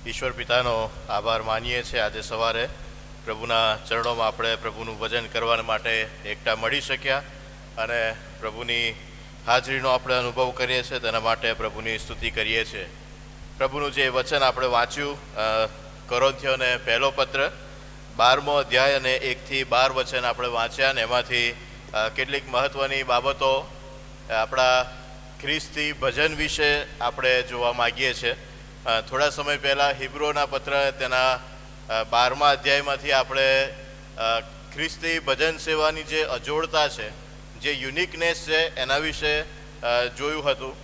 ઈશ્વર પિતાનો આભાર માનીએ છીએ. આજે સવારે પ્રભુના ચરણોમાં આપણે પ્રભુનું ભજન કરવા માટે એકઠા મળી શક્યા અને પ્રભુની હાજરીનો આપણે અનુભવ કરીએ છીએ. તેના માટે પ્રભુની સ્તુતિ કરીએ છીએ. પ્રભુનું જે વચન આપણે વાંચ્યું કોરિન્થીયોને પહેલો પત્ર 12મો અધ્યાય અને 1 થી 12 વચન આપણે વાંચ્યા અને એમાંથી કેટલીક મહત્ત્વની બાબતો આપણા ખ્રિસ્તી ભજન વિશે આપણે જોવા માગીએ છીએ. થોડા સમય પહેલાં હિબ્રોના પત્ર તેના 12મા અધ્યાયમાંથી આપણે ખ્રિસ્તી ભજન સેવાની જે અજોડતા છે, જે યુનિકનેસ છે, એના વિશે જોયું હતું.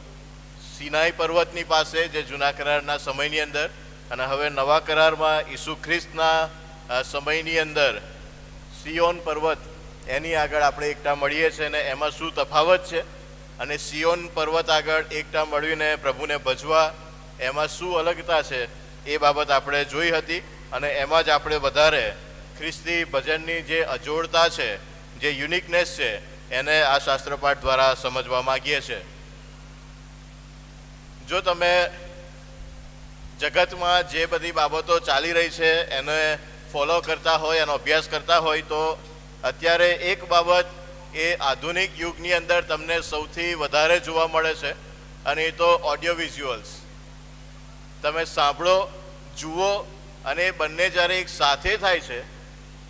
સિનાઈ પર્વતની પાસે જે જૂના કરારના સમયની અંદર અને હવે નવા કરારમાં ઈસુ ખ્રિસ્તના સમયની અંદર સિયોન પર્વત એની આગળ આપણે એકઠા મળીએ છીએ અને એમાં શું તફાવત છે અને સિયોન પર્વત આગળ એકઠા મળીને પ્રભુને ભજવા એમાં શું અલગતા છે એ બાબત આપણે જોઈ હતી. અને એમાં જ આપણે વધારે ખ્રિસ્તી ભજનની જે અજોડતા છે, જે યુનિકનેસ છે, એને આ શાસ્ત્રપાઠ દ્વારા સમજવા માગીએ છીએ. જો તમે જગતમાં જે બધી બાબતો ચાલી રહી છે એને ફોલો કરતા હોય, એનો અભ્યાસ કરતા હોય, તો અત્યારે એક બાબત એ આધુનિક યુગની અંદર તમને સૌથી વધારે જોવા મળે છે અને એ તો ઓડિયો વિઝ્યુઅલ્સ. તમે સાંભળો, જુઓ અને બંને જ્યારે એક સાથે થાય છે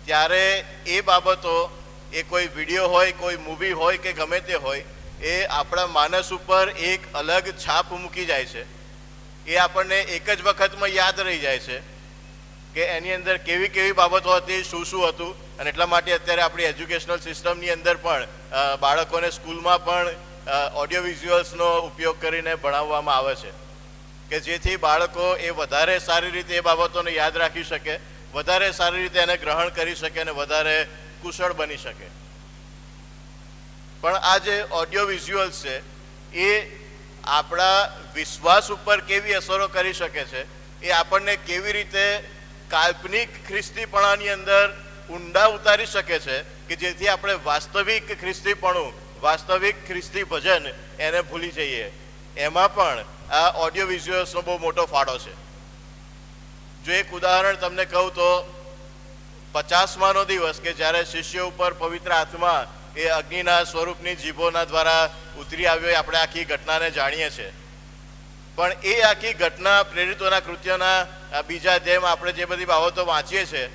ત્યારે એ બાબતો, એ કોઈ વિડીયો હોય, કોઈ મૂવી હોય કે ગમે તે હોય, એ આપણા માનસ ઉપર એક અલગ છાપ મૂકી જાય છે. એ આપણને એક જ વખતમાં યાદ રહી જાય છે કે એની અંદર કેવી કેવી બાબતો હતી, શું શું હતું. અને એટલા માટે અત્યારે આપણી એજ્યુકેશનલ સિસ્ટમની અંદર પણ બાળકોને સ્કૂલમાં પણ ઓડિયો વિઝ્યુઅલ્સનો ઉપયોગ કરીને ભણાવવામાં આવે છે કે જેથી બાળકો એ વધારે સારી રીતે એ બાબતોને યાદ રાખી શકે, વધારે સારી રીતે એને ગ્રહણ કરી શકે અને વધારે કુશળ બની શકે. પણ આ જે ઓડિયો વિઝ્યુઅલ્સ છે એ આપણા વિશ્વાસ ઉપર કેવી અસરો કરી શકે છે, એ આપણને કેવી રીતે કાલ્પનિક ખ્રિસ્તીપણાની અંદર ઊંડા ઉતારી શકે છે કે જેથી આપણે વાસ્તવિક ખ્રિસ્તીપણું, વાસ્તવિક ખ્રિસ્તી ભજન એને ભૂલી જઈએ. એમાં પણ આ ઓડિયો વિઝ્યુઅલ્સનો બહુ મોટો ફાળો છે. જો એક ઉદાહરણ તમને કહું તો 50માનો દિવસ કે જ્યારે શિષ્યો ઉપર પવિત્ર આત્મા એ અગ્નિના સ્વરૂપની જીભોના દ્વારા ઉતરી આવ્યો, એ આપણે આખી ઘટનાને જાણીએ છીએ. પણ એ આખી ઘટના પ્રેરિતોના કૃત્યના બીજા અધ્યાયમાં આપણે જે બધી બાબતો વાંચીએ છીએ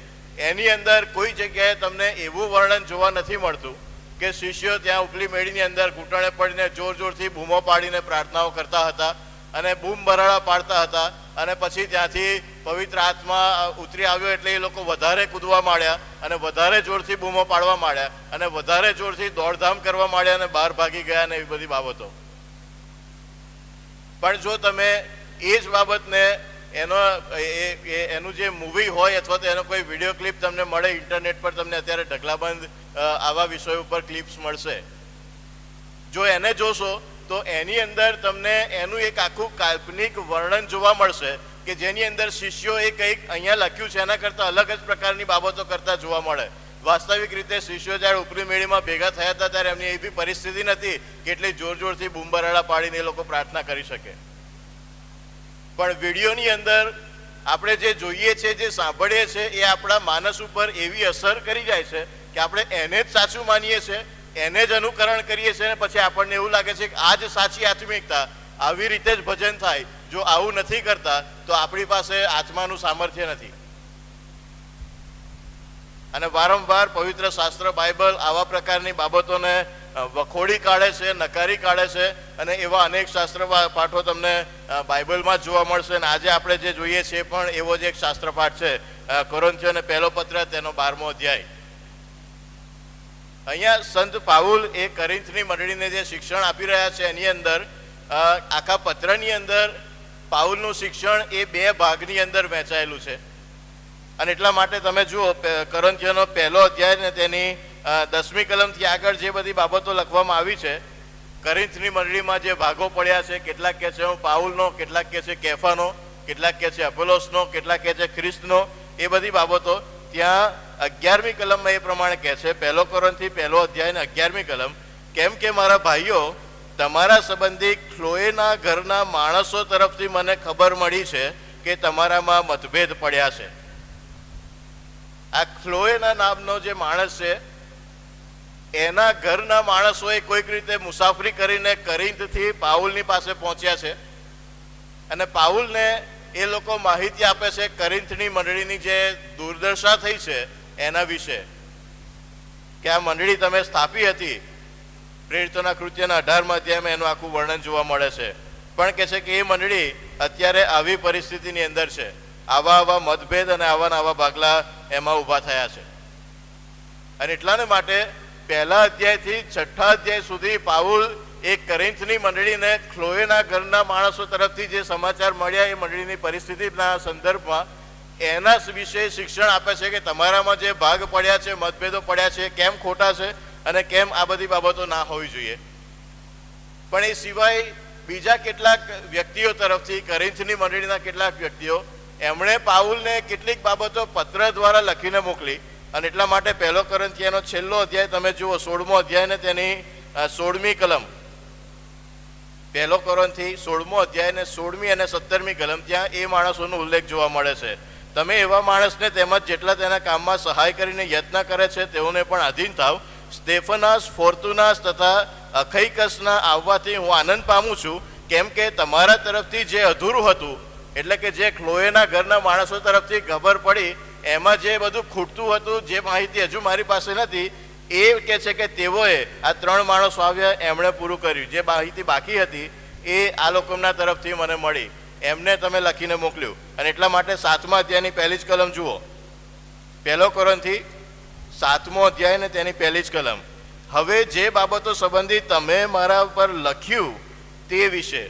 એની અંદર કોઈ જગ્યાએ તમને એવું વર્ણન જોવા નથી મળતું કે શિષ્યો ત્યાં ઉપલી મેળીની અંદર ઘૂંટણે પડીને જોર જોરથી બૂમો પાડીને પ્રાર્થનાઓ કરતા હતા અને બૂમ બરાડા પાડતા હતા અને પછી ત્યાંથી પવિત્ર આત્મા ઉતરી આવ્યો એટલે એ લોકો વધારે કૂદવા માંડ્યા અને વધારે જોરથી બૂમો પાડવા માંડ્યા અને વધારે જોરથી દોડધામ કરવા માંડ્યા અને બહાર ભાગી ગયા ને એવી બધી બાબતો. પણ જો તમે એ જ બાબતને એનું જે મૂવી હોય અથવા તો એનો કોઈ વિડીયો ક્લિપ તમને મળે, ઇન્ટરનેટ પર તમને અત્યારે ઢગલાબંધ આવા વિષયો ઉપર ક્લિપ્સ મળશે, જો એને જોશો તો એની અંદર તમને એનું એક આખું કાલ્પનિક વર્ણન જોવા મળશે કે જેની અંદર શિષ્યો એ કંઈક અહીંયા લખ્યું છે એના કરતાં અલગ જ પ્રકારની બાબતો કરતા જોવા મળે. વાસ્તવિક રીતે શિષ્યો જ્યારે ઉપરી મેળીમાં ભેગા થયા હતા ત્યારે એમની એવી પરિસ્થિતિ નથી કે એટલી જોર જોરથી બૂમબરાડા પાડીને એ લોકો પ્રાર્થના કરી શકે. પણ વિડીયોની અંદર આપણે જે જોઈએ છીએ, જે સાંભળીએ છીએ, એ આપણા માનસ ઉપર એવી અસર કરી જાય છે કે આપણે એને જ સાચું માનીએ છીએ, એને જ અનુકરણ કરીએ છીએ અને પછી આપણને એવું લાગે છે કે આ જ સાચી આત્મિકતા, આવી રીતે જ ભજન થાય. જો આવું નથી કરતા તો આપણી પાસે આત્માનું સામર્થ્ય નથી. અને વારંવાર પવિત્ર શાસ્ત્ર બાઇબલ આવા પ્રકારની બાબતોને વખોડી કાઢે છે, નકારી કાઢે છે અને એવા અનેક શાસ્ત્ર પાઠો તમને બાઇબલમાં જ જોવા મળશે. અને આજે આપણે જે જોઈએ છીએ પણ એવો જ એક શાસ્ત્રપાઠ છે, કોરિન્થીયોને પહેલો પત્ર તેનો 12મો અધ્યાય. અહીંયા સંત પાઉલ એ કોરિન્થની મંડળીને જે શિક્ષણ આપી રહ્યા છે એની અંદર આખા પત્રની અંદર પાઉલનું શિક્ષણ એ 2 ભાગની અંદર વહેંચાયેલું છે. અને એટલા માટે તમે જુઓ કોરિન્થીયોનો પહેલો અધ્યાય ને તેની 10મી કલમથી આગળ જે બધી બાબતો લખવામાં આવી છે, કોરિન્થની મંડળીમાં જે ભાગો પડ્યા છે, કેટલાક કહે છે હું પાઉલનો, કેટલાક કહે છે કેફાનો, કેટલાક કહે છે અપોલોસનો, કેટલાક કહે છે ખ્રિસ્તનો, એ બધી બાબતો ત્યાં 11મી કલમમાં એ પ્રમાણે કહે છે. પહેલો કોરિન્થી પહેલો અધ્યાય ને 11મી કલમ, કેમ કે મારા ભાઈઓ, તમારા સંબંધી ક્લોએના ઘરના માણસો તરફથી મને ખબર મળી છે કે તમારામાં મતભેદ પડ્યા છે. આ ક્લોએના નામનો જે માણસ છે એના ઘરના માણસોએ કોઈક રીતે મુસાફરી કરીને કરિન્થથી પાઉલની પાસે પહોંચ્યા છે અને પાઉલને એ લોકો માહિતી આપે છે કરિન્થની મંડળીની જે દુર્દશા થઈ છે એના વિશે, કે આ મંડળી તમે સ્થાપી હતી. પ્રેરિતોના કૃત્યના 18મા અધ્યાયમાં એનું આખું વર્ણન જોવા મળે છે. પણ કહે છે કે એ મંડળી અત્યારે આવી પરિસ્થિતિની અંદર છે, આવા મતભેદ અને આવા ભાગલા એમાં ઊભા થયા છે. અને એટલાને માટે 1 અધ્યાયથી 6 અધ્યાય સુધી પાઉલ એક કરિન્થની મંડળીને ક્લોએના ઘરના માણસો તરફથી જે સમાચાર મળ્યા એ મંડળીની પરિસ્થિતિના સંદર્ભમાં એના વિશે શિક્ષણ આપે છે કે તમારામાં જે ભાગ પડ્યા છે, મતભેદો પડ્યા છે, કેમ ખોટા છે અને કેમ આ બધી બાબતો ના હોવી જોઈએ. પણ એ સિવાય બીજા કેટલાક વ્યક્તિઓ તરફથી, કરિન્થની મંડળીના કેટલાક વ્યક્તિઓ, એમણે પાઉલને કેટલીક બાબતો પત્ર દ્વારા લખીને મોકલી. અને એટલા માટે 1 કોરિન્થીયાનો છેલ્લો અધ્યાય તમે જુઓ, 16મો અધ્યાય ને તેની 16મી કલમ. 1 કોરિન્થી 16મો અધ્યાય ને 16મી અને 17મી કલમ, ત્યાં એ માણસોનો ઉલ્લેખ જોવા મળે છે. તમે એવા માણસને તેમજ જેટલા તેના કામમાં સહાય કરીને યત્ન કરે છે તેઓને પણ આધીન થાવ. સ્ટેફનાસ, ફોર્તુનાસ તથા અખૈકસના આવવાથી હું આનંદ પામું છું, કેમ કે તમારા તરફથી જે અધૂરું હતું, એટલે કે જે ક્લોએના ઘરના માણસો તરફથી ખબર પડી એમાં જે બધું ખૂટતું હતું, જે માહિતી હજુ મારી પાસે નથી, એ કહે છે કે તેઓએ આ 3 માણસો આવ્યા, એમણે પૂરું કર્યું. જે માહિતી બાકી હતી એ આ લોકોના તરફથી મને મળી, એમને તમે લખીને મોકલ્યું. અને એટલા માટે 7મા અધ્યાયની 1લી જ કલમ જુઓ, 1 કોરિન્થી 7મો અધ્યાય ને તેની 1લી જ કલમ. હવે જે બાબતો સંબંધી તમે મારા પર લખ્યું તે વિશે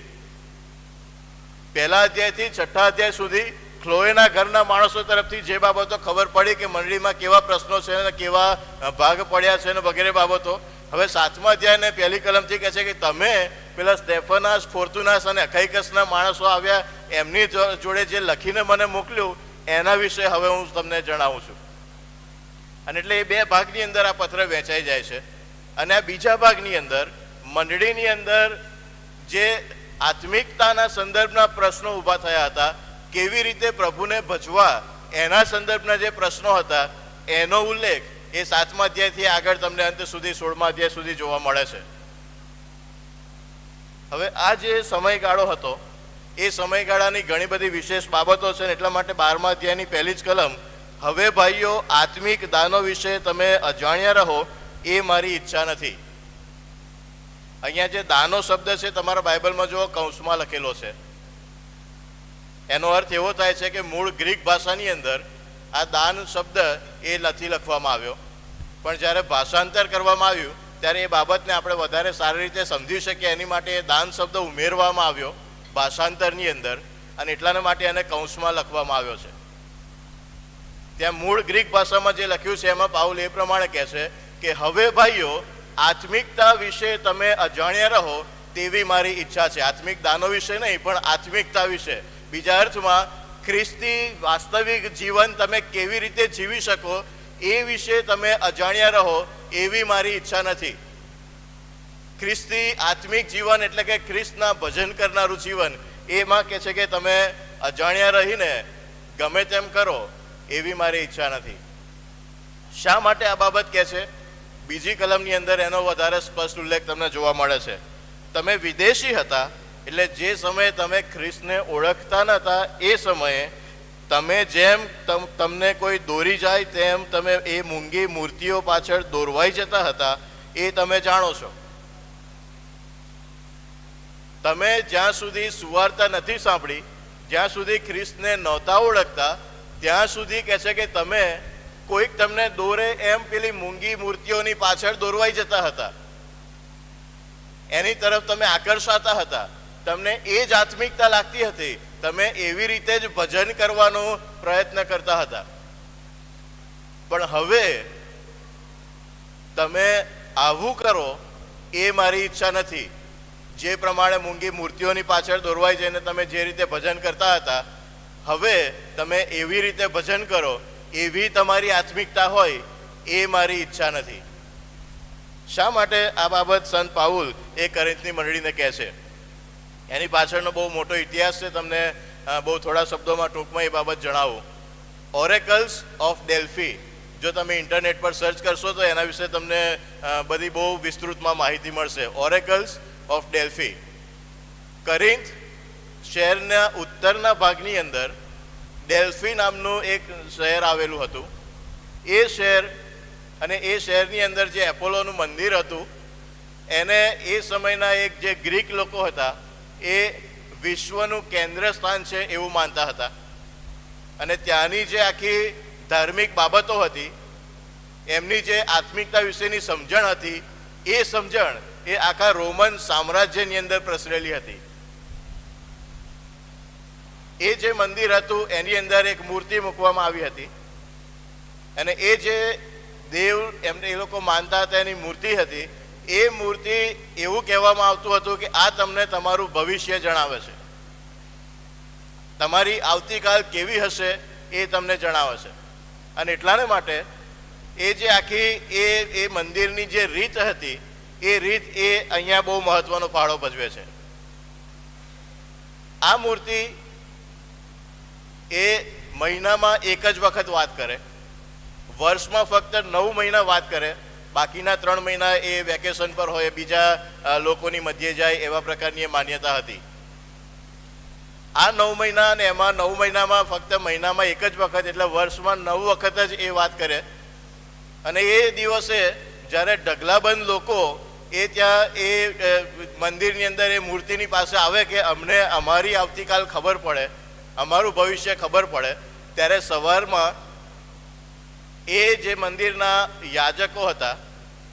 1 અધ્યાયથી 6 અધ્યાય સુધી ક્લોએના ઘરના માણસો તરફથી જે બાબતો ખબર પડી કે મંડળીમાં કેવા પ્રશ્નો છે અને કેવા ભાગ પડ્યા છે અને વગેરે બાબતો, હવે 7મા અધ્યાયને 1લી કલમથી કહે છે કે તમે પેલા સ્ટેફનાસ, ફોર્તુનાસ અને અખૈકસના માણસો આવ્યા એમની જોડે જે લખીને મને મોકલ્યું એના વિશે હવે હું તમને જણાવું છું. અને એટલે એ 2 ભાગની અંદર આ પત્ર વહેંચાઈ જાય છે. અને આ બીજા ભાગની અંદર મંડળીની અંદર જે આત્મિકતાના સંદર્ભના પ્રશ્નો ઊભા થયા હતા, કેવી રીતે પ્રભુને ભજવા એના સંદર્ભના જે પ્રશ્નો હતા એનો ઉલ્લેખ એ 7મા અધ્યાયથી આગળ તમને અંત સુધી 16મા અધ્યાય સુધી જોવા મળે છે. હવે આ જે સમયગાળો હતો એ સમયગાળાની ઘણી બધી વિશેષ બાબતો છે. એટલા માટે 12મા અધ્યાયની 1લી જ કલમ, હવે ભાઈઓ આત્મિક દાનો વિશે તમે અજાણ્યા રહો એ મારી ઈચ્છા નથી. અહીંયા જે દાનો શબ્દ છે તમારા બાઇબલમાં જો કૌંસમાં લખેલો છે, એનો અર્થ એવો થાય છે કે મૂળ ગ્રીક ભાષાની અંદર આ દાન શબ્દ એ નથી લખવામાં આવ્યો, પણ જ્યારે ભાષાંતર કરવામાં આવ્યું ત્યારે એ બાબતને આપણે વધારે સારી રીતે સમજી શકીએ એની માટે એ દાન શબ્દ ઉમેરવામાં આવ્યો ભાષાંતરની અંદર, અને એટલાને માટે એને કૌંસમાં લખવામાં આવ્યો છે. ત્યાં મૂળ ગ્રીક ભાષામાં જે લખ્યું છે એમાં પાઉલ એ પ્રમાણે કહે છે કે હવે ભાઈઓ આત્મિકતા વિશે તમે અજાણ્યા રહો તેવી મારી ઈચ્છા છે. આત્મિક દાનો વિશે નહીં, પણ આત્મિકતા વિશે. બીજા અર્થમાં ખ્રિસ્તી વાસ્તવિક જીવન તમે કેવી રીતે જીવી શકો એ વિશે તમે અજાણ્યા રહો એવી મારી ઈચ્છા નથી. ખ્રિસ્તી આત્મિક જીવન એટલે કે ખ્રિસ્તના ભજન કરનારું જીવન, એમાં કહે છે કે તમે અજાણ્યા રહીને ગમે તેમ કરો એવી મારી ઈચ્છા નથી. શા માટે આ બાબત કહે છે? બીજી કલમની અંદર એનો વધારે સ્પષ્ટ ઉલ્લેખ તમને જોવા મળે છે. તમે વિદેશી હતા, એટલે જે સમયે તમે ખ્રિસ્તને ઓળખતા નહોતા એ સમયે તમે જેમ તમને કોઈ દોરી જાય તેમ તમે એ મૂંગી મૂર્તિઓ પાછળ દોરવાઈ જતા હતા એ તમે જાણો છો. તમે જ્યાં સુધી સુવાર્તા નથી સાંભળી, જ્યાં સુધી ખ્રિસ્તને નહોતા ઓળખતા, ત્યાં સુધી કહે છે કે તમે કોઈક તમને દોરે એમ પેલી મૂંગી મૂર્તિઓની પાછળ દોરવાઈ જતા હતા, એની તરફ તમે આકર્ષાતા હતા, તમને એ જ આત્મિકતા લાગતી હતી, તમે એવી રીતે જ ભજન કરવાનો પ્રયત્ન કરતા હતા. પણ હવે તમે આવું કરો એ મારી ઈચ્છા નથી. જે પ્રમાણે મૂંગી મૂર્તિઓની પાછળ દોરવાઈ જઈને તમે જે રીતે ભજન કરતા હતા, હવે તમે એવી રીતે ભજન કરો, એવી તમારી આત્મિકતા હોય એ મારી ઈચ્છા નથી. શા માટે આ બાબત સંત પાઉલ એ કોરિન્થની મંડળીને કહે છે? એની પાછળનો બહુ મોટો ઇતિહાસ છે, તમને બહુ થોડા શબ્દોમાં ટૂંકમાં એ બાબત જણાવું. ઓરેકલ્સ ઓફ ડેલ્ફી, જો તમે ઇન્ટરનેટ પર સર્ચ કરશો તો એના વિશે તમને બધી બહુ વિસ્તૃતમાં માહિતી મળશે. ઓરેકલ્સ ઓફ ડેલ્ફી કરિન્થ શહેરના ઉત્તરના ભાગની અંદર ડેલ્ફી નામનું એક શહેર આવેલું હતું. એ શહેર અને એ શહેરની અંદર જે એપોલોનું મંદિર હતું એને એ સમયના એક જે ગ્રીક લોકો હતા એ વિશ્વનું કેન્દ્ર સ્થાન છે એવું માનતા હતા. અને ત્યાંની જે આખી ધાર્મિક બાબતો હતી, એમની જે આત્મિકતા વિશેની સમજણ હતી, એ સમજણ એ આખા રોમન સામ્રાજ્યની અંદર પ્રસરેલી હતી. એ જે મંદિર હતું એની અંદર એક મૂર્તિ મૂકવામાં આવી હતી અને એ જે દેવ એમને એ લોકો માનતા હતા એની મૂર્તિ હતી. એ મૂર્તિ એવું કહેવામાં આવતું હતું કે આ તમને તમારું ભવિષ્ય જણાવે છે, તમારી આવતીકાલ કેવી હશે એ તમને જણાવે છે. અને એટલાને માટે એ જે આખી એ મંદિરની જે રીત હતી એ રીત એ અહીંયા બહુ મહત્વનો ફાળો ભજવે છે. આ મૂર્તિ એ મહિનામાં એક જ વખત વાત કરે, વર્ષમાં ફક્ત 9 મહિના વાત કરે, બાકીના 3 મહિના એ વેકેશન પર હોય, બીજા લોકોની મધ્યે જાય, એવા પ્રકારની એ માન્યતા હતી. આ 9 મહિના અને એમાં 9 મહિનામાં ફક્ત મહિનામાં એક જ વખત એટલે વર્ષમાં 9 વખત જ એ વાત કરે. અને એ દિવસે જ્યારે ઢગલાબંધ લોકો એ ત્યાં એ મંદિરની અંદર એ મૂર્તિની પાસે આવે કે અમને અમારી આવતીકાલ ખબર પડે, અમારું ભવિષ્ય ખબર પડે, ત્યારે સવારમાં એ જે મંદિરના યાજકો હતા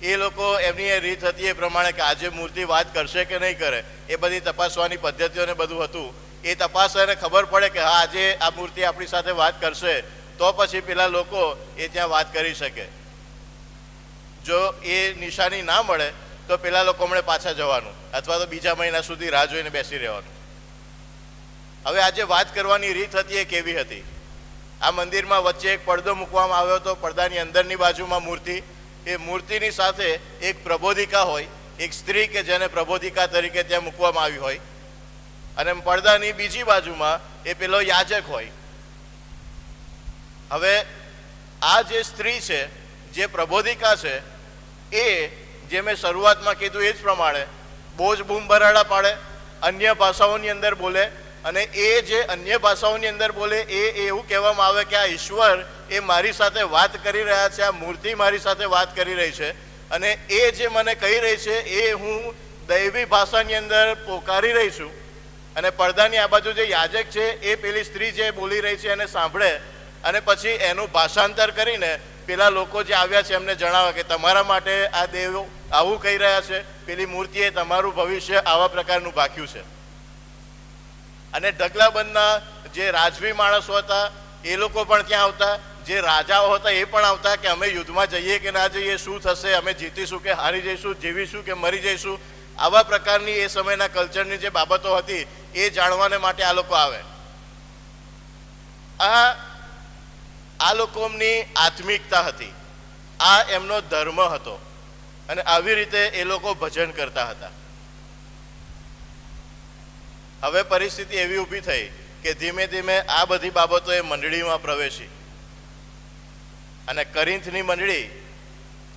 એ લોકો એમની એ રીત હતી એ પ્રમાણે કે આજે મૂર્તિ વાત કરશે કે નહીં કરે એ બધી તપાસવાની પદ્ધતિઓને બધું હતું. એ તપાસવાને ખબર પડે કે હા આજે આ મૂર્તિ આપણી સાથે વાત કરશે તો પછી પેલા લોકો એ ત્યાં વાત કરી શકે. જો એ નિશાની ના મળે તો પેલા લોકો હમણે પાછા જવાનું અથવા તો બીજા મહિના સુધી રાહ જોઈને બેસી રહેવાનું. હવે આજે વાત કરવાની રીત હતી એ કેવી હતી? આ મંદિરમાં વચ્ચે એક પડદો મૂકવામાં આવ્યો હતો. પડદાની અંદરની બાજુમાં મૂર્તિ, એ મૂર્તિની સાથે એક પ્રબોધિકા હોય, એક સ્ત્રી કે જેને પ્રબોધિકા તરીકે ત્યાં મૂકવામાં આવી હોય, અને પડદાની બીજી બાજુમાં એ પેલો યાજક હોય. હવે આ જે સ્ત્રી છે, જે પ્રબોધિકા છે, એ જે મેં શરૂઆતમાં કીધું એ જ પ્રમાણે બહુ જ બૂમ બરાડા પાડે, અન્ય ભાષાઓની અંદર બોલે. અને એ જે અન્ય ભાષાઓની અંદર બોલે એ એવું કહેવામાં આવે કે આ ઈશ્વર એ મારી સાથે વાત કરી રહ્યા છે, આ મૂર્તિ મારી સાથે વાત કરી રહી છે, અને એ જે મને કહી રહી છે એ હું દૈવી ભાષાની અંદર પોકારી રહી છું. અને પડદાની આ બાજુ જે યાજક છે એ પેલી સ્ત્રી જે બોલી રહી છે એને સાંભળે અને પછી એનું ભાષાંતર કરીને પેલા લોકો જે આવ્યા છે એમને જણાવે કે તમારા માટે આ દેવ આવું કહી રહ્યા છે, પેલી મૂર્તિએ તમારું ભવિષ્ય આવા પ્રકારનું ભાખ્યું છે. અને ઢગલાબંધના જે રાજવી માણસો હતા એ લોકો પણ ત્યાં આવતા, જે રાજાઓ હતા એ પણ આવતા કે અમે યુદ્ધમાં જઈએ કે ના જઈએ, શું થશે, અમે જીતીશું કે હારી જઈશું, જીવીશું કે મરી જઈશું, આવા પ્રકારની એ સમયના કલ્ચરની જે બાબતો હતી એ જાણવાને માટે આ લોકો આવે. આ લોકોની આત્મિકતા હતી, આ એમનો ધર્મ હતો અને આવી રીતે એ લોકો ભજન કરતા હતા. હવે પરિસ્થિતિ એવી ઊભી થઈ કે ધીમે ધીમે આ બધી બાબતો એ મંડળીમાં પ્રવેશી અને કરિન્થની મંડળી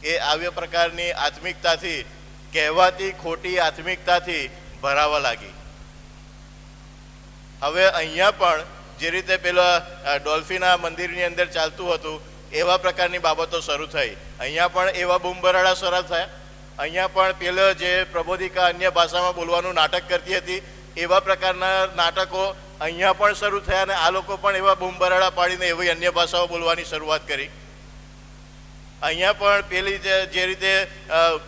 એ આવ્યા પ્રકારની આત્મિકતાથી, કહેવાતી ખોટી આત્મિકતાથી ભરાવા લાગી. હવે અહીંયા પણ જે રીતે પેલા ડોલ્ફીના મંદિરની અંદર ચાલતું હતું એવા પ્રકારની બાબતો શરૂ થઈ. અહીંયા પણ એવા બૂમબરાડા શરૂ થયા. અહીંયા પણ પેલો જે પ્રબોધિકા અન્ય ભાષામાં બોલવાનું નાટક કરતી હતી એવા પ્રકારના નાટકો અહીંયા પણ શરૂ થયા અને આ લોકો પણ એવા બૂમબરાડા પાડીને એવી અન્ય ભાષાઓ બોલવાની શરૂઆત કરી. અહીંયા પણ પેલી જે રીતે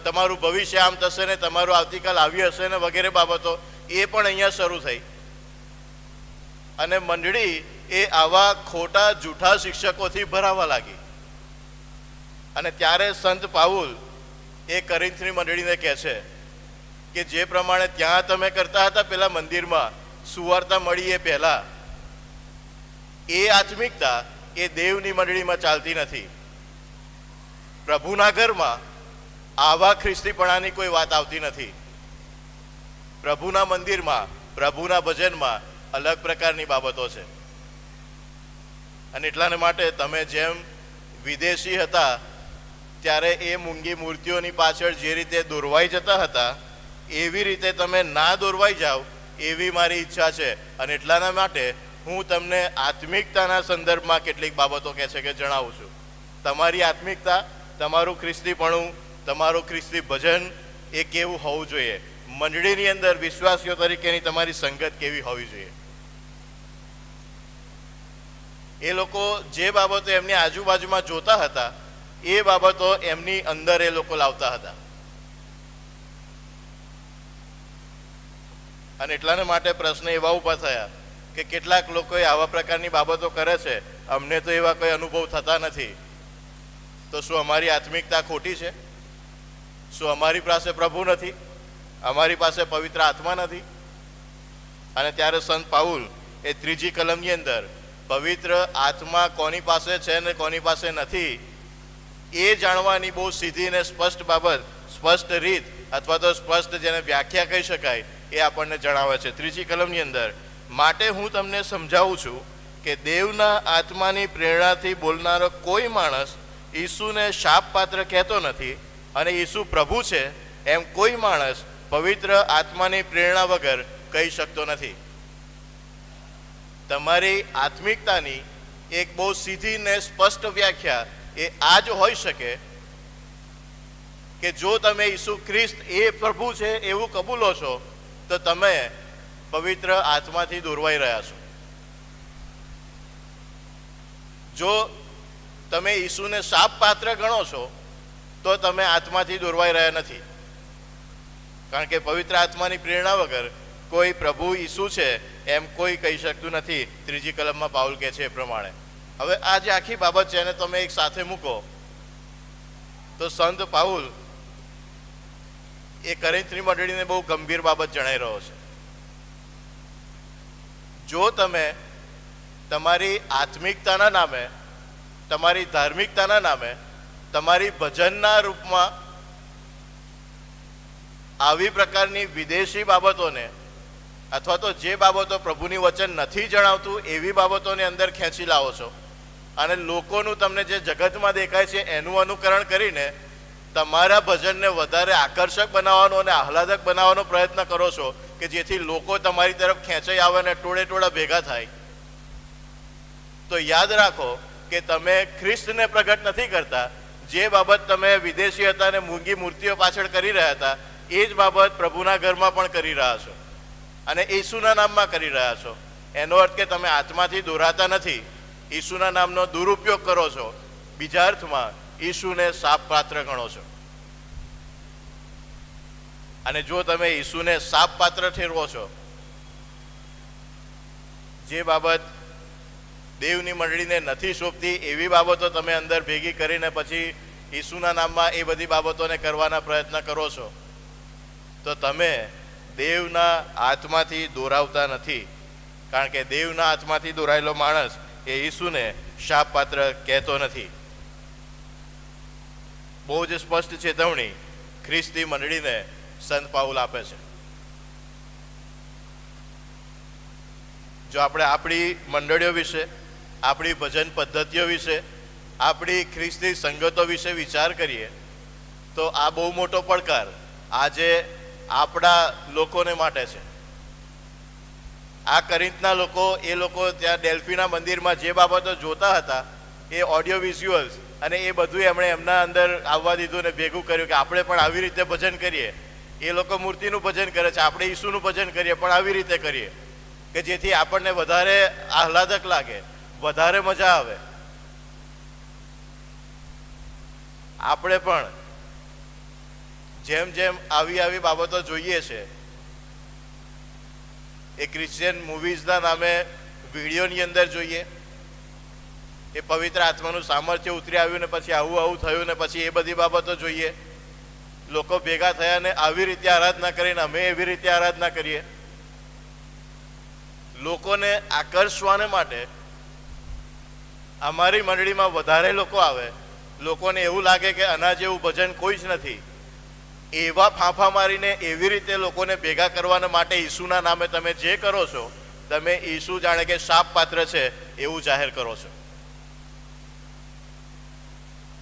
તમારું ભવિષ્ય આમ થશે ને તમારું આવતીકાલ આવી હશે ને વગેરે બાબતો એ પણ અહીંયા શરૂ થઈ. અને મંડળી એ આવા ખોટા જૂઠા શિક્ષકોથી ભરાવા લાગી. અને ત્યારે સંત પાઉલ એ કરિન્થની મંડળીને કહે છે કે જે પ્રમાણે ત્યાં તમે કરતા હતા પેલા મંદિરમાં સુવાર્તા મળી એ પહેલા, એ આત્મિકતા એ દેવની મંડળીમાં ચાલતી નથી. પ્રભુના ઘરમાં આવા ખ્રિસ્તીપણાની કોઈ વાત આવતી નથી. પ્રભુના મંદિરમાં, પ્રભુના ભજનમાં અલગ પ્રકારની બાબતો છે. અને એટલાને માટે તમે જેમ વિદેશી હતા ત્યારે એ મૂંગી મૂર્તિઓની પાછળ જે રીતે દોરવાઈ જતા હતા એવી રીતે તમે ના દોરવાઈ જાઓ એવી મારી ઈચ્છા છે. અને એટલાના માટે હું તમને આત્મિકતાના સંદર્ભમાં કેટલીક બાબતો કહે છે કે જણાવું છું. તમારી આત્મિકતા, તમારું ખ્રિસ્તીપણું, તમારું ખ્રિસ્તી ભજન એ કેવું હોવું જોઈએ. મંડળીની અંદર વિશ્વાસીઓ તરીકેની તમારી સંગત કેવી હોવી જોઈએ. એ લોકો જે બાબતો એમની આજુબાજુમાં જોતા હતા એ બાબતો એમની અંદર એ લોકો લાવતા હતા. અને એટલાને માટે પ્રશ્ન એવા ઊભા થયા કે કેટલાક લોકોએ આવા પ્રકારની બાબતો કરે છે, અમને તો એવા કોઈ અનુભવ થતા નથી, તો શું અમારી આત્મિકતા ખોટી છે? શું અમારી પાસે પ્રભુ નથી? અમારી પાસે પવિત્ર આત્મા નથી? અને ત્યારે સંત પાઉલ એ 3જી કલમની અંદર પવિત્ર આત્મા કોની પાસે છે ને કોની પાસે નથી એ જાણવાની બહુ સીધી ને સ્પષ્ટ બાબત, સ્પષ્ટ રીત અથવા તો સ્પષ્ટ જેને વ્યાખ્યા કહી શકાય એ આપણને જણાવે છે 3જી કલમની અંદર. માટે હું તમને સમજાવું છું કે દેવના આત્માની પ્રેરણાથી બોલનારો કોઈ માણસ ઈસુને શાપપાત્ર કહેતો નથી, અને ઈસુ પ્રભુ છે એમ કોઈ માણસ પવિત્ર આત્માની પ્રેરણા વગર કહી શકતો નથી. તમારી આત્મિકતાની એક બહુ સીધી ને સ્પષ્ટ વ્યાખ્યા એ આ જ હોઈ શકે કે જો તમે ઈસુ ખ્રિસ્ત એ પ્રભુ છે એવું કબૂલો છો તો તમે પવિત્ર આત્માથી દોરવાઈ રહ્યા છો. જો તમે ઈસુને શાપ પાત્ર ગણો છો તો તમે આત્માથી દોરવાઈ રહ્યા નથી, કારણ કે પવિત્ર આત્માની પ્રેરણા વગર કોઈ પ્રભુ ઈસુ છે એમ કોઈ કહી શકતું નથી. 3જી કલમમાં પાઉલ કહે છે એ પ્રમાણે. હવે આ જે આખી બાબત છે એને તમે એક સાથે મૂકો તો સંત પાઉલ એ કોરિન્થની મંડળીને બહુ ગંભીર બાબત જણાઈ રહ્યો છે. જો તમે તમારી આત્મિકતાના નામે, તમારી ધાર્મિકતાના નામે, તમારી ભજનના રૂપમાં આવી પ્રકારની વિદેશી બાબતોને અથવા તો જે બાબતો પ્રભુની વચન નથી જણાવતું એવી બાબતોને અંદર ખેંચી લાવો છો અને લોકોનું તમને જે જગતમાં દેખાય છે એનું અનુકરણ કરીને તમારા ભજનને વધારે આકર્ષક બનાવવાનો અને આહલાદક બનાવવાનો પ્રયત્ન કરો છો કે જેથી લોકો તમારી તરફ ખેંચાઈ આવે અને ટોળે ટોળા ભેગા થાય, તો યાદ રાખો કે તમે ખ્રિસ્તને પ્રગટ નથી કરતા. જે બાબત તમે વિદેશી હતા અને મૂંગી મૂર્તિઓ પાછળ કરી રહ્યા હતા એ જ બાબત પ્રભુના ઘરમાં પણ કરી રહ્યા છો અને ઈસુના નામમાં કરી રહ્યા છો. એનો અર્થ કે તમે આત્માથી દોરાતા નથી, ઈસુના નામનો દુરુપયોગ કરો છો. બીજા અર્થમાં ઈસુને શાપ પાત્ર ગણો છો. અને જો તમે ઈસુને શાપ પાત્ર ઠેરવો છો, જે બાબત દેવની મંડળીને નથી શોભતી એવી બાબતો તમે અંદર ભેગી કરીને પછી ઈસુના નામમાં એ બધી બાબતોને કરવાના પ્રયત્ન કરો છો, તો તમે દેવના આત્માથી દોરાવતા નથી. કારણ કે દેવના આત્માથી દોરાયેલો માણસ એ ઈસુને શાપ પાત્ર કહેતો નથી. બહુ જ સ્પષ્ટ ચેતવણી ખ્રિસ્તી મંડળીને સંત પાઉલ આપે છે. જો આપણે આપણી મંડળીઓ વિશે, આપણી ભજન પદ્ધતિઓ વિશે, આપણી ખ્રિસ્તી સંગતો વિશે વિચાર કરીએ તો આ બહુ મોટો પડકાર આજે આપણા લોકોને માટે છે. આ કોરિન્થના લોકો, એ લોકો ત્યાં ડેલ્ફીના મંદિરમાં જે બાબતો જોતા હતા એ ઓડિયો વિઝ્યુઅલ્સ અને એ બધું એમણે એમના અંદર આવવા દીધું ને ભેગું કર્યું કે આપણે પણ આવી રીતે ભજન કરીએ. એ લોકો મૂર્તિનું ભજન કરે છે, આપણે ઈસુનું ભજન કરીએ પણ આવી રીતે કરીએ કે જેથી આપણને વધારે આહલાદક લાગે, વધારે મજા આવે. આપણે પણ જેમ જેમ આવી બાબતો જોઈએ છે એ ક્રિશ્ચિયન મૂવીઝના નામે વિડીયોની અંદર જોઈએ, એ પવિત્ર આત્માનું સામર્થ્ય ઉતરી આવ્યું ને પછી આવું થયું ને પછી એ બધી બાબતો જોઈએ. લોકો ભેગા થયા ને આવી રીતે આરાધના કરીને અમે એવી રીતે આરાધના કરીએ. લોકોને આકર્ષવાને માટે અમારી મંડળીમાં વધારે લોકો આવે, લોકોને એવું લાગે કે આના જેવું ભજન કોઈ જ નથી, એવા ફાંફા મારીને એવી રીતે લોકોને ભેગા કરવાના માટે ઈસુના નામે તમે જે કરો છો તમે ઈસુ જાણે કે શાપ પાત્ર છે એવું જાહેર કરો છો.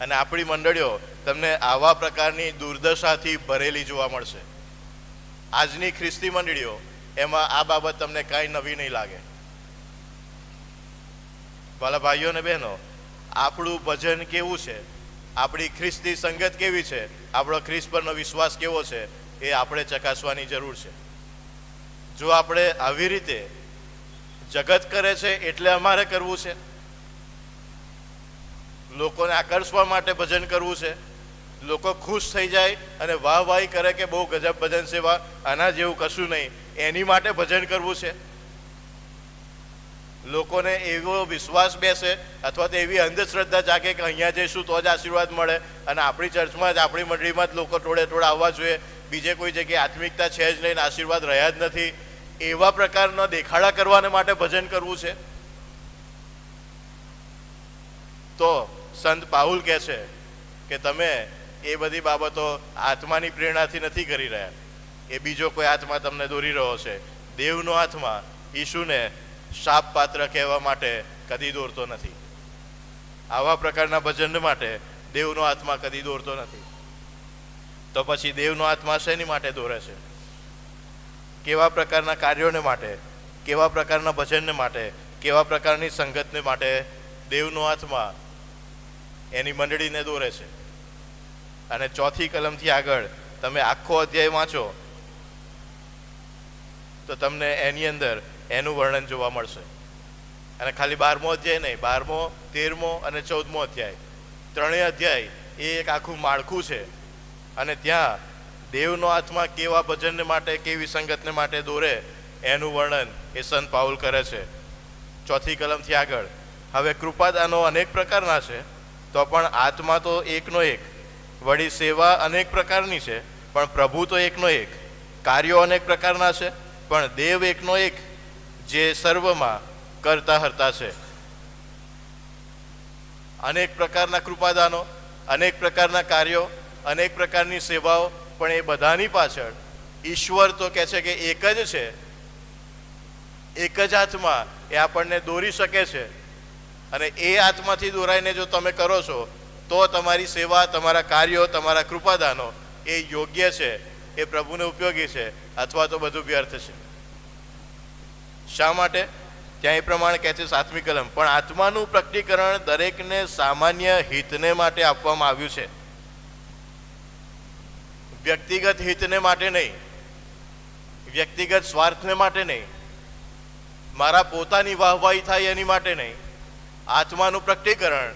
અને આપણી મંડળીઓ તમને આવા પ્રકારની દુર્દશાથી ભરેલી જોવા મળશે. આજની ખ્રિસ્તી મંડળીઓ એમાં આ બાબત તમને કાંઈ નવી નહીં લાગે. વાલા ભાઈઓ ને બહેનો, આપણું ભજન કેવું છે, આપણી ખ્રિસ્તી સંગત કેવી છે, આપણો ખ્રિસ્ત પરનો વિશ્વાસ કેવો છે, એ આપણે ચકાસવાની જરૂર છે. જો આપણે આવી રીતે જગત કરે છે એટલે અમારે કરવું છે, લોકોને આકર્ષવા માટે ભજન કરવું છે, લોકો ખુશ થઈ જાય અને વાહવાહી કરે કે બહુ ગજબ ભજન સેવા, આના જેવું કશું નહીં, એની માટે ભજન કરવું છે, લોકોને એવો વિશ્વાસ બેસે અથવા તો એવી અંધશ્રદ્ધા જાગે કે અહીંયા જઈશું તો જ આશીર્વાદ મળે અને આપણી ચર્ચમાં જ આપણી મંડળીમાં જ લોકો ટોળે ટોળે આવવા જોઈએ, બીજે કોઈ જગ્યાએ આત્મિકતા છે જ નહીં, આશીર્વાદ રહ્યા જ નથી, એવા પ્રકારના દેખાડા કરવાને માટે ભજન કરવું છે. તો સંત પાઉલ કહે છે કે તમે એ બધી બાબતો આત્માની પ્રેરણાથી નથી કરી રહ્યા, એ બીજો કોઈ આત્મા તમને દોરી રહ્યો છે. દેવનો આત્મા ઈસુને શાપ પાત્ર કહેવા માટે કદી દોરતો નથી. આવા પ્રકારના ભજન માટે દેવનો આત્મા કદી દોરતો નથી. તો પછી દેવનો આત્મા શેની માટે દોરે છે? કેવા પ્રકારના કાર્યોને માટે, કેવા પ્રકારના ભજનને માટે, કેવા પ્રકારની સંગતને માટે દેવનો આત્મા એની મંડળીને દોરે છે? અને 4થી કલમથી આગળ તમે આખો અધ્યાય વાંચો તો તમને એની અંદર એનું વર્ણન જોવા મળશે. અને ખાલી 12મો અધ્યાય નહીં, 12મો, 13મો અને 14મો અધ્યાય, ત્રણેય અધ્યાય એ એક આખું માળખું છે. અને ત્યાં દેવનો આત્મા કેવા ભજનને માટે, કેવી સંગતને માટે દોરે એનું વર્ણન એ સંત પાઉલ કરે છે 4થી કલમથી આગળ. હવે કૃપાદાનો અનેક પ્રકારના છે, તો પણ આત્મા તો એકનો એક, વળી સેવા અનેક પ્રકારની છે, પણ પ્રભુ તો એકનો એક, કાર્યો અનેક પ્રકારના છે, પણ દેવ એકનો એક, જે સર્વમાં કરતા હરતા છે. અનેક પ્રકારના કૃપાદાનો, અનેક પ્રકારના કાર્યો, અનેક પ્રકારની સેવાઓ, પણ એ બધાની પાછળ ઈશ્વર તો કહે છે કે એક જ છે, એક જ આત્મા એ આપણને દોરી શકે છે. અને એ આત્માથી દોરાઈને જો તમે કરો છો તો તમારી સેવા, તમારા કાર્યો, તમારા કૃપાદાનો એ યોગ્ય છે, એ પ્રભુને ઉપયોગી છે, અથવા તો બધું વ્યર્થ છે. શા માટે? ત્યાં એ પ્રમાણે કહે છે 7મી કલમ, પણ આત્માનું પ્રકટીકરણ દરેકને સામાન્ય હિતને માટે આપવામાં આવ્યું છે, વ્યક્તિગત હિતને માટે નહીં, વ્યક્તિગત સ્વાર્થને માટે નહીં, મારા પોતાની વાહવાહી થાય એની માટે નહીં. આત્માનું પ્રકટીકરણ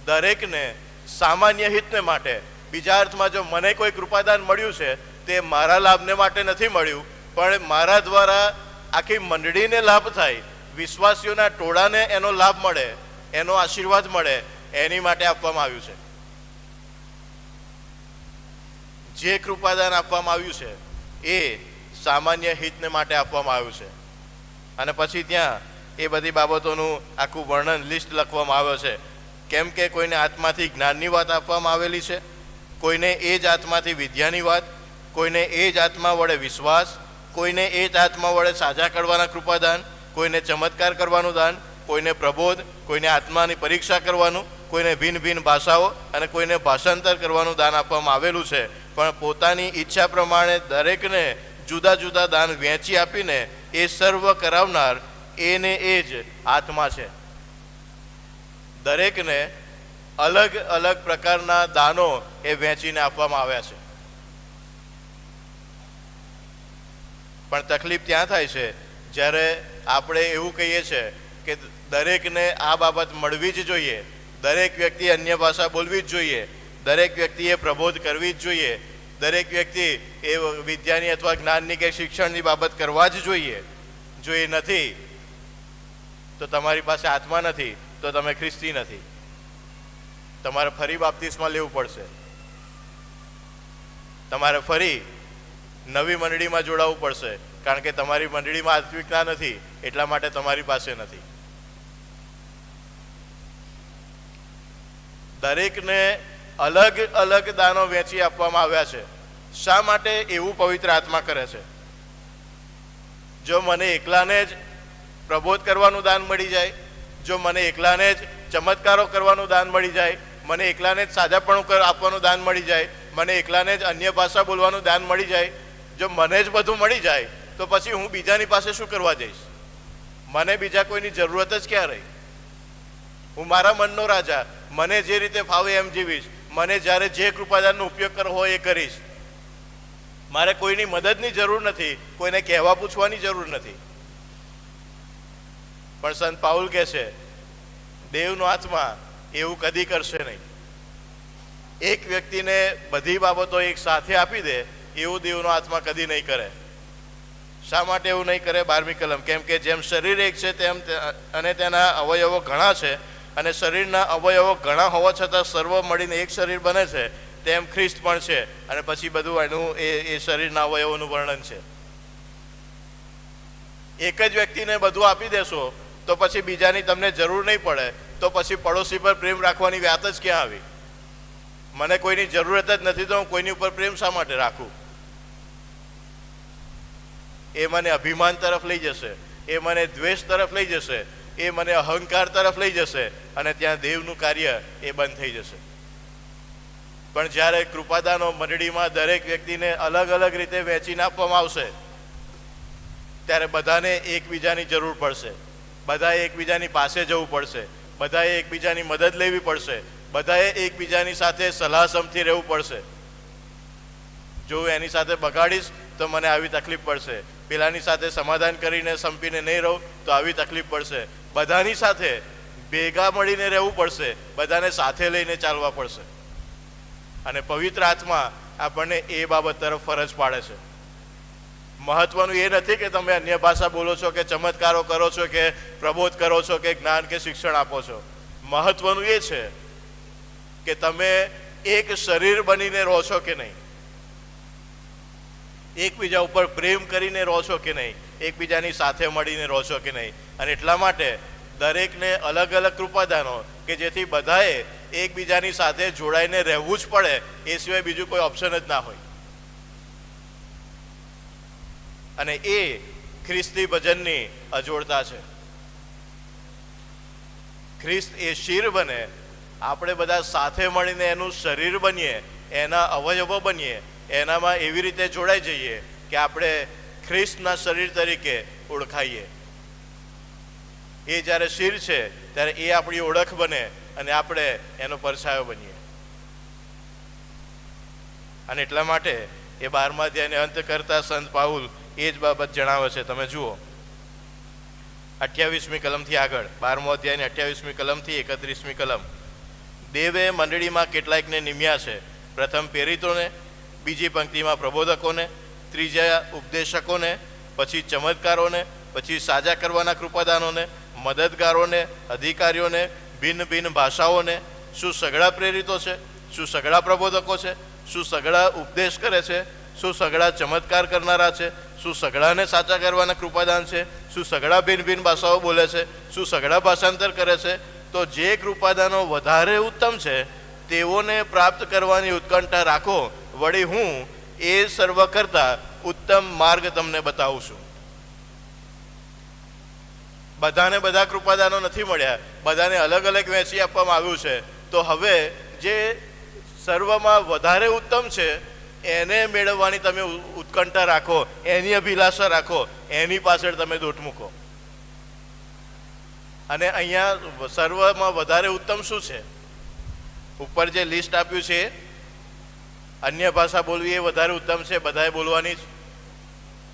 દરેકને સામાન્ય હિતને માટે. બીજા અર્થમાં જો મને કોઈ કૃપાદાન મળ્યું છે તે મારા લાભને માટે નથી મળ્યું, પણ મારા દ્વારા આખી મંડળીને લાભ થાય, વિશ્વાસીઓના ટોળાને એનો લાભ મળે, એનો આશીર્વાદ મળે, એની માટે આપવામાં આવ્યું છે. જે કૃપાદાન આપવામાં આવ્યું છે એ સામાન્ય હિતને માટે આપવામાં આવ્યું છે. અને પછી ત્યાં એ બધી બાબતોનું આખું વર્ણન, લિસ્ટ લખવામાં આવ્યો છે. કેમ કે કોઈને આત્માથી જ્ઞાનની વાત આપવામાં આવેલી છે, કોઈને એ જ આત્માથી વિદ્યાની વાત, કોઈને એ જ આત્મા વડે વિશ્વાસ, કોઈને એ જ આત્મા વડે સાજા કરવાના કૃપાદાન, કોઈને ચમત્કાર કરવાનું દાન, કોઈને પ્રબોધ, કોઈને આત્માની પરીક્ષા કરવાનું, કોઈને ભિન્ન ભિન્ન ભાષાઓ અને કોઈને ભાષાંતર કરવાનું દાન આપવામાં આવેલું છે. પણ પોતાની ઈચ્છા પ્રમાણે દરેકને જુદા જુદા દાન વહેંચી આપીને એ સર્વ કરાવનાર એને એ જ આત્મા છે. દરેકને અલગ અલગ પ્રકારના દાનો એ વહેંચીને આપવામાં આવ્યા છે. પણ તકલીફ ત્યાં થાય છે જ્યારે આપણે એવું કહીએ છીએ કે દરેકને આ બાબત મળવી જ જોઈએ, દરેક વ્યક્તિ અન્ય ભાષા બોલવી જ જોઈએ, દરેક વ્યક્તિએ પ્રબોધ કરવી જ જોઈએ, દરેક વ્યક્તિ એ વિદ્યાની અથવા જ્ઞાનની કે શિક્ષણની બાબત કરવા જ જોઈએ. જો એ નથી તો તમારી પાસે આત્મા નથી, તો તમે ખ્રિસ્તી નથી. તમારે ફરી બાપ્તિસ્મા લેવું પડશે, તમારે ફરી નવી મંડળીમાં જોડાવવું પડશે, કારણ કે તમારી મંડળીમાં આત્મિકતા નથી, એટલા માટે તમારી પાસે નથી. દરેકને અલગ અલગ દાનો વહેંચી આપવામાં આવ્યા છે. શા માટે એવું પવિત્ર આત્મા કરે છે? જો મને એકલાને જ પ્રબોધ કરવાનું દાન મળી જાય, જો મને એકલાને જ ચમત્કારો કરવાનું દાન મળી જાય, મને એકલાને જ સાજાપણું આપવાનું દાન મળી જાય, મને એકલાને જ અન્ય ભાષા બોલવાનું દાન મળી જાય, જો મને જ બધું મળી જાય તો પછી હું બીજાની પાસે શું કરવા જઈશ? મને બીજા કોઈની જરૂરત જ ક્યાં રહી? હું મારા મનનો રાજા, મને જે રીતે ફાવે એમ જીવીશ, મને જ્યારે જે કૃપાદાનનો ઉપયોગ કરવો હોય એ કરીશ. મારે કોઈની મદદની જરૂર નથી, કોઈને કહેવા પૂછવાની જરૂર નથી. પણ સંત પાઉલ કહે છે દેવનો આત્મા એવું કદી કરશે નહીં. એક વ્યક્તિને બધી બાબતો એક સાથે આપી દે એવું દેવનો આત્મા કદી નહીં કરે. શા માટે એવું નહીં કરે? 12મી કલમ, કેમ કે જેમ શરીર એક છે તેમ અને તેના અવયવો ઘણા છે, અને શરીરના અવયવો ઘણા હોવા છતાં સર્વ મળીને એક શરીર બને છે, તેમ ખ્રિસ્ત પણ છે. અને પછી બધું એનું એ શરીરના અવયવોનું વર્ણન છે. એક જ વ્યક્તિને બધું આપી દેશો તો પછી બીજાની તમને જરૂર નહીં પડે, તો પછી પડોશી પર પ્રેમ રાખવાની વાત જ ક્યાં આવી? મને કોઈની જરૂરત જ નથી તો હું કોઈની ઉપર પ્રેમ શા માટે રાખું? એ મને અભિમાન તરફ લઈ જશે, એ મને દ્વેષ તરફ લઈ જશે, એ મને અહંકાર તરફ લઈ જશે, અને ત્યાં દેવનું કાર્ય એ બંધ થઈ જશે. પણ જ્યારે કૃપાદાનો મંડળીમાં દરેક વ્યક્તિને અલગ અલગ રીતે વહેંચીને આપવામાં આવશે ત્યારે બધાને એકબીજાની જરૂર પડશે, બધાએ એકબીજાની પાસે જવું પડશે, બધાએ એકબીજાની મદદ લેવી પડશે, બધાએ એકબીજાની સાથે સલાહસમથી રહેવું પડશે. જો હું એની સાથે બગાડીશ તો મને આવી તકલીફ પડશે, પેલાની સાથે સમાધાન કરીને સંપીને નહીં રહું તો આવી તકલીફ પડશે. બધાની સાથે ભેગા મળીને રહેવું પડશે, બધાને સાથે લઈને ચાલવા પડશે. અને પવિત્ર આત્મા આપણને એ બાબત તરફ ફરજ પાડે છે. મહત્વનું એ નથી કે તમે અન્ય ભાષા બોલો છો કે ચમત્કારો કરો છો કે પ્રબોધ કરો છો કે જ્ઞાન કે શિક્ષણ આપો છો. મહત્વનું એ છે કે તમે એક શરીર બનીને રહો છો કે નહીં, એકબીજા ઉપર પ્રેમ કરીને રહો છો કે નહીં, એકબીજાની સાથે મળીને રહો છો કે નહીં. અને એટલા માટે દરેકને અલગ અલગ કૃપાદાનો કે જેથી બધાએ એકબીજાની સાથે જોડાઈને રહેવું જ પડે, એ સિવાય બીજું કોઈ ઓપ્શન જ ના હોય. અને એ ખ્રિસ્તી ભજનની અજોડતા છે. ખ્રિસ્ત એ શિર બને, આપણે બધા સાથે મળીને એનું શરીર બનીએ, એના અવયવો બનીએ, એનામાં એવી રીતે જોડાઈ જઈએ કે આપણે ખ્રિસ્તના શરીર તરીકે ઓળખાઈએ. એ જ્યારે શિર છે ત્યારે એ આપણી ઓળખ બને અને આપણે એનો પરછાયો બનીએ. અને એટલા માટે એ 12મા અધ્યાયને અંત કરતા સંત પાઉલ એ જ બાબત જણાવે છે. તમે જુઓ 28મી કલમથી આગળ, 12મો અધ્યાયની 28મી કલમથી 31મી કલમ. દેવે મંડળીમાં કેટલાકને નિમ્યા છે, પ્રથમ પ્રેરિતોને, બીજી પંક્તિમાં પ્રબોધકોને, ત્રીજા ઉપદેશકોને, પછી ચમત્કારોને, પછી સાજા કરવાના કૃપાદાનોને, મદદગારોને, અધિકારીઓને, ભિન્ન ભિન્ન ભાષાઓને. શું સઘળા પ્રેરિતો છે? શું સઘળા પ્રબોધકો છે? શું સઘળા ઉપદેશ કરે છે? શું સઘળા ચમત્કાર કરનારા છે? શું સઘળાને સાચા કરવાના કૃપાદાન છે? શું સઘળા ભિન્ન ભિન્ન ભાષાઓ બોલે છે? શું સઘળા ભાષાંતર કરે છે? તો જે કૃપાદાનો વધારે ઉત્તમ છે તેઓને પ્રાપ્ત કરવાની ઉત્કંઠા રાખો, વળી હું એ સર્વ કરતા ઉત્તમ માર્ગ તમને બતાવું છું. બધાને બધા કૃપાદાનો નથી મળ્યા, બધાને અલગ અલગ વહેંચી આપવામાં આવ્યું છે. તો હવે જે સર્વમાં વધારે ઉત્તમ છે એને મેળવવાની તમે ઉત્કંઠા રાખો, એની અભિલાષા રાખો, એની પાછળ તમે દોટ મૂકો. અને અહીંયા સર્વમાં વધારે ઉત્તમ શું છે? ઉપર જે લિસ્ટ આપ્યું છે, અન્ય ભાષા બોલવી એ વધારે ઉત્તમ છે, બધાએ બોલવાની જ,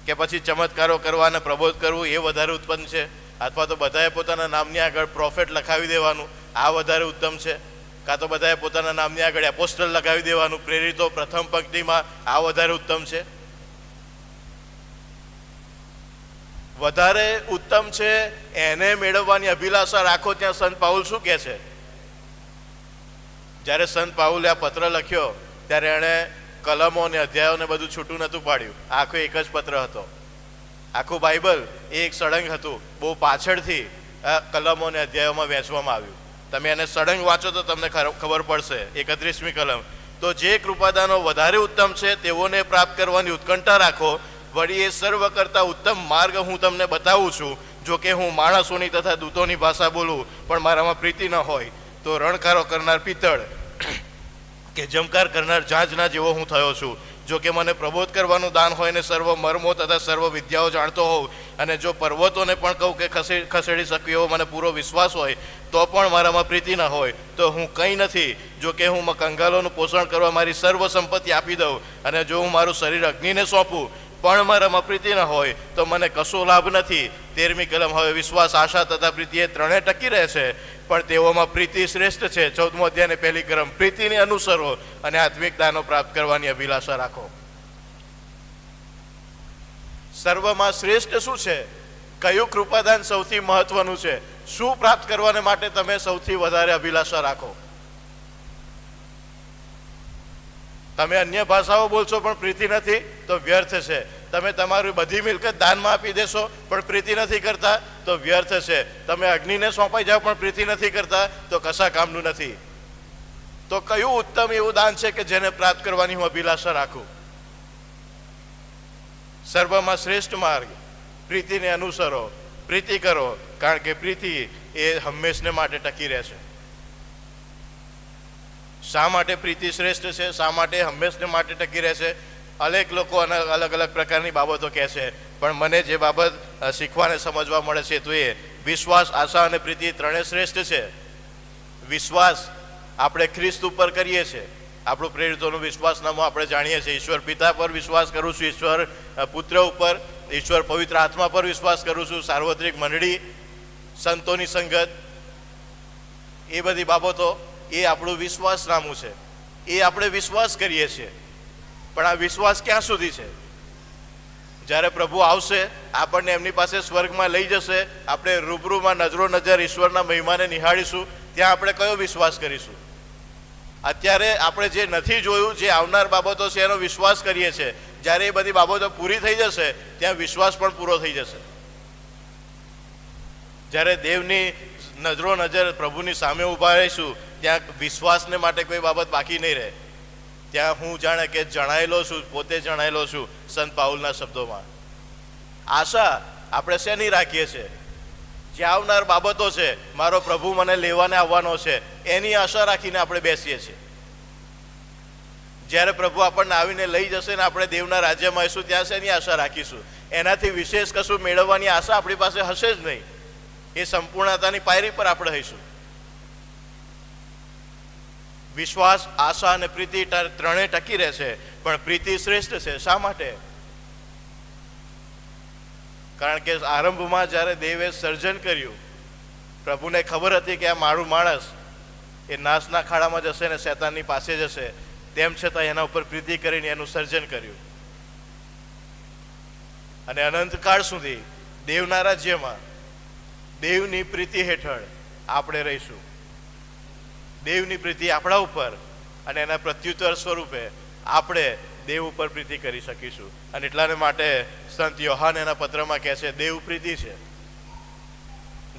કે પછી ચમત્કારો કરવા અને પ્રબોધ કરવું એ વધારે ઉત્તમ છે, અથવા તો બધાએ પોતાના નામની આગળ પ્રોફેટ લખાવી દેવાનું આ વધારે ઉત્તમ છે, કાં તો બધાએ પોતાના નામની આગળ એપોસ્ટલ લગાવી દેવાનું પ્રેરિતો પ્રથમ પંક્તિમાં આ વધારે ઉત્તમ છે? વધારે ઉત્તમ છે એને મેળવવાની અભિલાષા રાખો. ત્યાં સંત પાઉલ શું કહે છે? જ્યારે સંત પાઉલે આ પત્ર લખ્યો ત્યારે એણે કલમો અને અધ્યાયોને બધું છૂટું નહોતું પાડ્યું, આખો એક જ પત્ર હતો. આખું બાઇબલ એ એક સળંગ હતું, બહુ પાછળથી કલમો અને અધ્યાયોમાં વહેંચવામાં આવ્યું. તમે એને સળંગ વાંચો તો તમને ખબર પડશે. 31મી કલમ, તો જે કૃપાદાનો વધારે ઉત્તમ છે તેઓને પ્રાપ્ત કરવાની ઉત્કંઠા રાખો, વળી એ સર્વ કરતા ઉત્તમ માર્ગ હું તમને બતાવું છું. જો કે હું માણસોની તથા દૂતોની ભાષા બોલું, પણ મારામાં પ્રીતિ ન હોય તો રણકારો કરનાર પિત્તળ કે જમકાર કરનાર ઝાંઝના જેવો હું થયો છું. જો કે મને પ્રબોધ કરવાનું દાન હોય ને સર્વ મર્મો તથા સર્વ વિદ્યાઓ જાણતો હોઉં, અને જો પર્વતોને પણ કહું કે ખસેડી શકું એવો મને પૂરો વિશ્વાસ હોય, તો પણ મારામાં પ્રીતિ ન હોય તો હું કંઈ નથી. જો કે હું કંગાલોનું પોષણ કરવા મારી સર્વ સંપત્તિ આપી દઉં, અને જો હું મારું શરીર અગ્નિને સોંપું પણ મારામાં પ્રીતિ ન હોય તો મને કશો લાભ નથી. 13મી કલમ. હવે વિશ્વાસ, આશા તથા પ્રીતિ એ ત્રણે ટકી રહે છે, પણ તેઓમાં પ્રીતિ શ્રેષ્ઠ છે. 14મો અધ્યાય ને 1લી કલમ. પ્રીતિને અનુસરો અને આત્મિક દાનો પ્રાપ્ત કરવાની અભિલાષા રાખો. સર્વમાં શ્રેષ્ઠ શું છે? કયું કૃપાદાન સૌથી મહત્વનું છે? શું પ્રાપ્ત કરવાને માટે તમે સૌથી વધારે અભિલાષા રાખો? તમે અન્ય ભાષાઓ બોલશો પણ પ્રીતિ નથી તો વ્યર્થ છે. તમે તમારી બધી મિલકત દાનમાં આપી દેશો પણ પ્રીતિ નથી કરતા તો વ્યર્થ છે. તમે અગ્નિને સોંપાઈ જાઓ પણ પ્રીતિ નથી કરતા તો કશા કામનું નથી. તો કયું ઉત્તમ એવું દાન છે કે જેને પ્રાપ્ત કરવાની હું અભિલાષા રાખું? સર્વમાં શ્રેષ્ઠ માર્ગ, પ્રીતિને અનુસરો, પ્રીતિ કરો, કારણ કે પ્રીતિ એ હંમેશને માટે ટકી રહેશે. શા માટે પ્રીતિ શ્રેષ્ઠ છે? શા માટે હંમેશને માટે ટકી રહેશે? અનેક લોકો અલગ અલગ પ્રકારની બાબતો કહે છે, પણ મને જે બાબત શીખવાને સમજવા મળે છે તો એ વિશ્વાસ, આશા અને પ્રીતિ ત્રણે શ્રેષ્ઠ છે. વિશ્વાસ આપણે ખ્રિસ્ત ઉપર કરીએ છીએ. આપણું પ્રેરિતોનું વિશ્વાસનામું આપણે જાણીએ છીએ. ઈશ્વર પિતા પર વિશ્વાસ કરું છું, ઈશ્વર પુત્ર ઉપર, ઈશ્વર પવિત્ર આત્મા પર વિશ્વાસ કરું છું, સાર્વત્રિક મંડળી, સંતોની સંગત, એ બધી બાબતો એ આપણું વિશ્વાસનામું છે. એ આપણે વિશ્વાસ કરીએ છીએ. પણ આ વિશ્વાસ ક્યાં સુધી છે? જ્યારે પ્રભુ આવશે, આપણને એમની પાસે સ્વર્ગમાં લઈ જશે, આપણે રૂબરૂમાં નજરો નજર ઈશ્વરના મહિમાને નિહાળીશું, ત્યાં આપણે કયો વિશ્વાસ કરીશું? અત્યારે આપણે જે નથી જોયું, જે આવનાર બાબતો છે એનો વિશ્વાસ કરીએ છીએ. જ્યારે એ બધી બાબતો પૂરી થઈ જશે ત્યાં વિશ્વાસ પણ પૂરો થઈ જશે. જ્યારે દેવની નજરો નજર પ્રભુની સામે ઊભા રહીશું ત્યાં વિશ્વાસને માટે કોઈ બાબત બાકી નહીં રહે. ત્યાં હું જાણે કે જણાયેલો છું, પોતે જણાયેલો છું, સંત પાઉલના શબ્દોમાં. આશા આપણે શેની રાખીએ છીએ? જે આવનાર બાબતો છે, મારો પ્રભુ મને લેવાને આવવાનો છે, એની આશા રાખીને આપણે બેસીએ છીએ. જ્યારે પ્રભુ આપણને આવીને લઈ જશે ને આપણે દેવના રાજ્યમાં આવીશું ત્યાં શેની આશા રાખીશું? એનાથી વિશેષ કશું મેળવવાની આશા આપણી પાસે હશે જ નહીં. એ સંપૂર્ણતાની પાયરી પર આપણે હઈશું. વિશ્વાસ, આશા અને પ્રીતિ ત્રણે ટકી રહેશે, પણ પ્રીતિ શ્રેષ્ઠ છે. શા માટે? કારણ કે આરંભમાં જ્યારે દેવે સર્જન કર્યું, પ્રભુને ખબર હતી કે આ મારું માણસ એ નાશના ખાડામાં જશે ને શેતાનની પાસે જશે, તેમ છતાં એના ઉપર પ્રીતિ કરીને એનું સર્જન કર્યું. અને અનંતકાળ સુધી દેવના રાજ્યમાં દેવની પ્રીતિ હેઠળ આપણે રહીશું. દેવની પ્રીતિ આપણા ઉપર, અને એના પ્રત્યુત્તર સ્વરૂપે આપણે દેવ ઉપર પ્રીતિ કરી શકીશું. અને એટલાને માટે સંત યોહાન એના પત્રમાં કહે છે દેવ પ્રીતિ છે.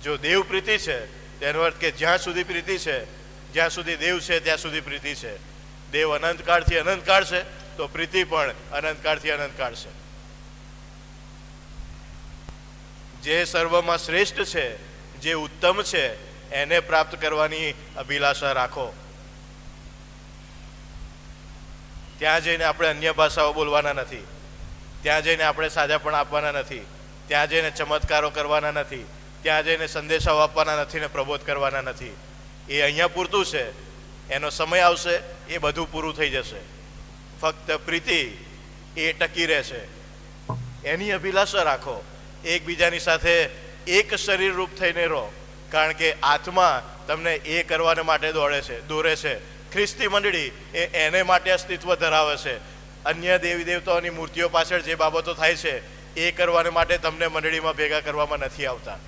જો દેવ પ્રીતિ છે તેનો અર્થ કે જ્યાં સુધી પ્રીતિ છે, જ્યાં સુધી દેવ છે ત્યાં સુધી પ્રીતિ છે. દેવ અનંતકાળથી અનંતકાળ છે તો પ્રીતિ પણ અનંતકાળથી અનંતકાળ છે. જે સર્વમાં શ્રેષ્ઠ છે, જે ઉત્તમ છે, એને પ્રાપ્ત કરવાની અભિલાષા રાખો. ત્યાં જઈને આપણે અન્ય ભાષાઓ બોલવાના નથી, ત્યાં જઈને આપણે સાજાપણ આપવાના નથી, ત્યાં જઈને ચમત્કારો કરવાના નથી, ત્યાં જઈને સંદેશાઓ આપવાના નથી ને પ્રબોધ કરવાના નથી. એ અહીંયા પૂરતું છે. એનો સમય આવશે એ બધું પૂરું થઈ જશે. ફક્ત પ્રીતિ એ ટકી રહેશે. એની અભિલાષા રાખો. એકબીજાની સાથે એક શરીર રૂપ થઈને રહો, કારણ કે આત્મા તમને એ કરવાને માટે દોરે છે. ખ્રિસ્તી મંડળી એ એને માટે અસ્તિત્વ ધરાવે છે. અન્ય દેવી દેવતાઓની મૂર્તિઓ પાછળ જે બાબતો થાય છે એ કરવાને માટે તમને મંડળીમાં ભેગા કરવામાં નથી આવતા.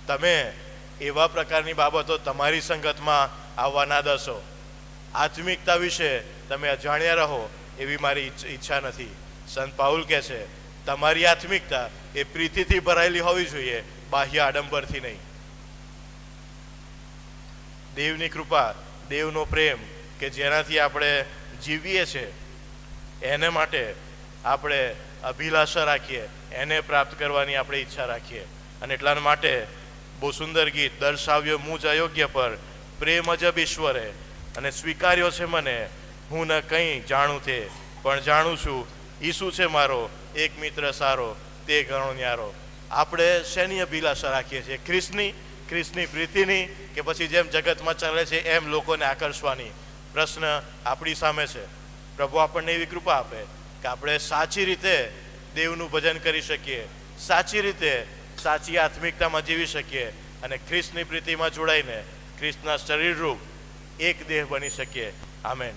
તમે એવા પ્રકારની બાબતો તમારી સંગતમાં આવવા ના દશો. આત્મિકતા વિશે તમે અજાણ્યા રહો એવી મારી ઈચ્છા નથી. સંત પાઉલ કહે છે તમારી આત્મિકતા એ પ્રીતિથી ભરાયેલી હોવી જોઈએ, બાહ્ય આડંબરથી નહીં. દેવની કૃપા, દેવનો પ્રેમ કે જેનાથી આપણે જીવીએ છીએ એને માટે આપણે અભિલાષા રાખીએ, એને પ્રાપ્ત કરવાની આપણે ઈચ્છા રાખીએ. અને એટલા માટે બહુ સુંદર ગીત, દર્શાવ્યો મુજ અયોગ્ય પર પ્રેમ અજબ ઈશ્વરે, અને સ્વીકાર્યો છે મને હું ન કંઈ જાણું તે, પણ જાણું છું ઈસુ છે મારો એક મિત્ર સારો, તે ઘણો ન્યારો. આપણે શેની અભિલાષા રાખીએ છીએ? ખ્રિસ્તની પ્રીતિની, કે પછી જેમ જગતમાં ચાલે છે એમ લોકોને આકર્ષવાની? પ્રશ્ન આપણી સામે છે. પ્રભુ આપણને એવી કૃપા આપે કે આપણે સાચી રીતે દેવનું ભજન કરી શકીએ, સાચી રીતે સાચી આત્મિકતામાં જીવી શકીએ, અને ખ્રિસ્તની પ્રીતિમાં જોડાઈને ખ્રિસ્તના શરીરરૂપ એક દેહ બની શકીએ. આમેન.